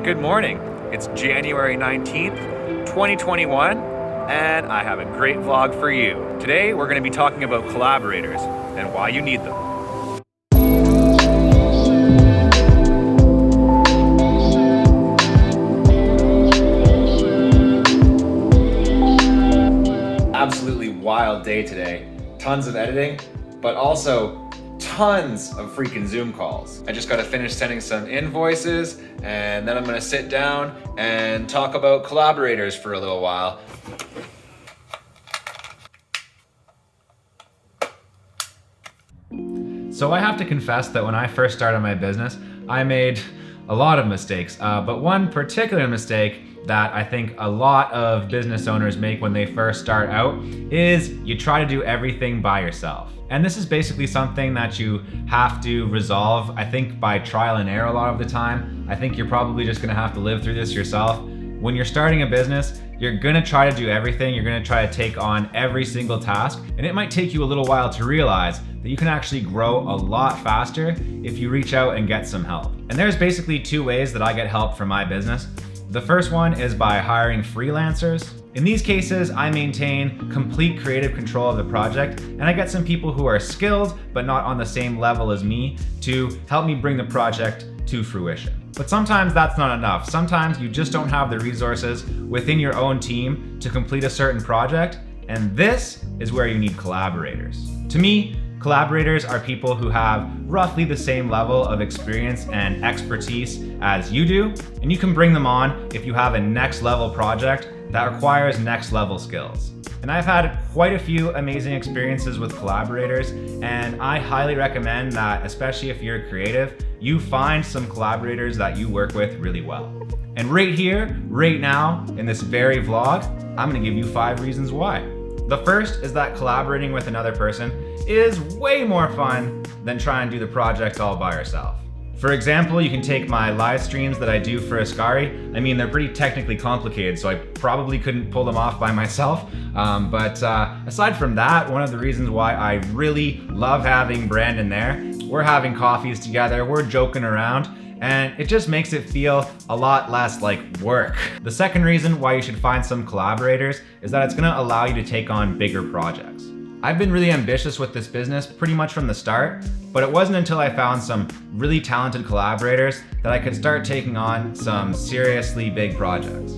Good morning. It's January 19th, 2021, and I have a great vlog for you. Today, we're going to be talking about collaborators and why you need them. Absolutely wild day today. Tons of editing, but also tons of freaking Zoom calls. I just got to finish sending some invoices, and then I'm going to sit down and talk about collaborators for a little while. So I have to confess that when I first started my business, I made a lot of mistakes, but one particular mistake that I think a lot of business owners make when they first start out is you try to do everything by yourself. And this is basically something that you have to resolve, I think, by trial and error a lot of the time. I think you're probably just gonna have to live through this yourself. When you're starting a business, you're gonna try to do everything. You're gonna try to take on every single task, and it might take you a little while to realize that you can actually grow a lot faster if you reach out and get some help. And there's basically two ways that I get help for my business. The first one is by hiring freelancers. In these cases, I maintain complete creative control of the project, and I get some people who are skilled but not on the same level as me to help me bring the project to fruition. But sometimes that's not enough. Sometimes you just don't have the resources within your own team to complete a certain project, and this is where you need collaborators. To me, collaborators are people who have roughly the same level of experience and expertise as you do, and you can bring them on if you have a next level project that requires next level skills. And I've had quite a few amazing experiences with collaborators, and I highly recommend that, especially if you're creative, you find some collaborators that you work with really well. And right here, right now, in this very vlog, I'm gonna give you 5 reasons why. The first is that collaborating with another person is way more fun than trying to do the project all by yourself. For example, you can take my live streams that I do for Ascari. I mean, they're pretty technically complicated, so I probably couldn't pull them off by myself. But aside from that, one of the reasons why I really love having Brandon there, we're having coffees together, we're joking around, and it just makes it feel a lot less like work. The second reason why you should find some collaborators is that it's gonna allow you to take on bigger projects. I've been really ambitious with this business pretty much from the start, but it wasn't until I found some really talented collaborators that I could start taking on some seriously big projects.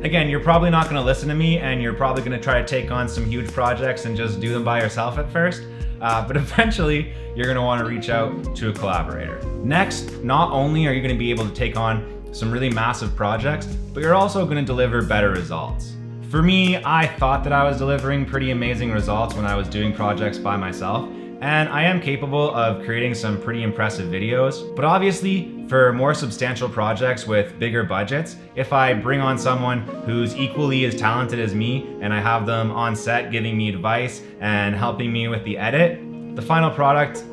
Again, you're probably not gonna listen to me, and you're probably gonna try to take on some huge projects and just do them by yourself at first, but eventually you're gonna wanna reach out to a collaborator. Next, not only are you gonna be able to take on some really massive projects, but you're also gonna deliver better results. For me, I thought that I was delivering pretty amazing results when I was doing projects by myself, and I am capable of creating some pretty impressive videos. But obviously, for more substantial projects with bigger budgets, if I bring on someone who's equally as talented as me and I have them on set giving me advice and helping me with the edit, the final product,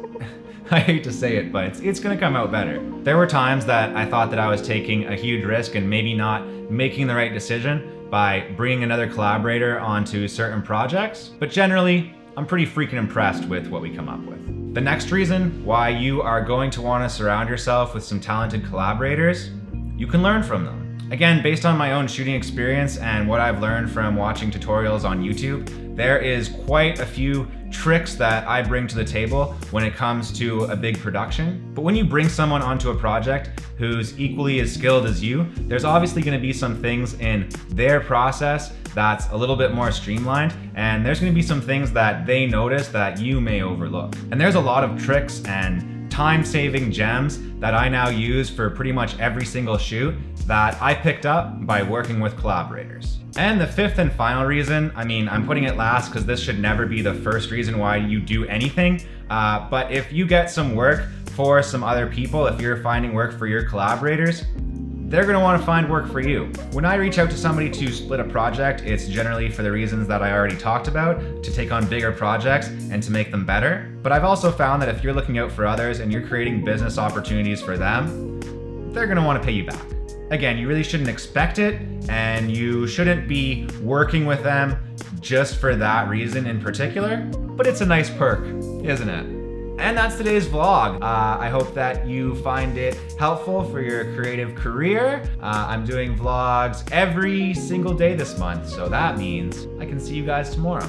I hate to say it, but it's gonna come out better. There were times that I thought that I was taking a huge risk and maybe not making the right decision by bringing another collaborator onto certain projects, but generally, I'm pretty freaking impressed with what we come up with. The next reason why you are going to want to surround yourself with some talented collaborators, you can learn from them. Again, based on my own shooting experience and what I've learned from watching tutorials on YouTube, there is quite a few tricks that I bring to the table when it comes to a big production. But when you bring someone onto a project who's equally as skilled as you, there's obviously gonna be some things in their process that's a little bit more streamlined, and there's gonna be some things that they notice that you may overlook. And there's a lot of tricks and time-saving gems that I now use for pretty much every single shoot that I picked up by working with collaborators. And the fifth and final reason, I mean, I'm putting it last because this should never be the first reason why you do anything, but if you get some work for some other people, if you're finding work for your collaborators, they're gonna wanna find work for you. When I reach out to somebody to split a project, it's generally for the reasons that I already talked about, to take on bigger projects and to make them better. But I've also found that if you're looking out for others and you're creating business opportunities for them, they're gonna wanna pay you back. Again, you really shouldn't expect it, and you shouldn't be working with them just for that reason in particular, but it's a nice perk, isn't it? And that's today's vlog. I hope that you find it helpful for your creative career. I'm doing vlogs every single day this month, so that means I can see you guys tomorrow.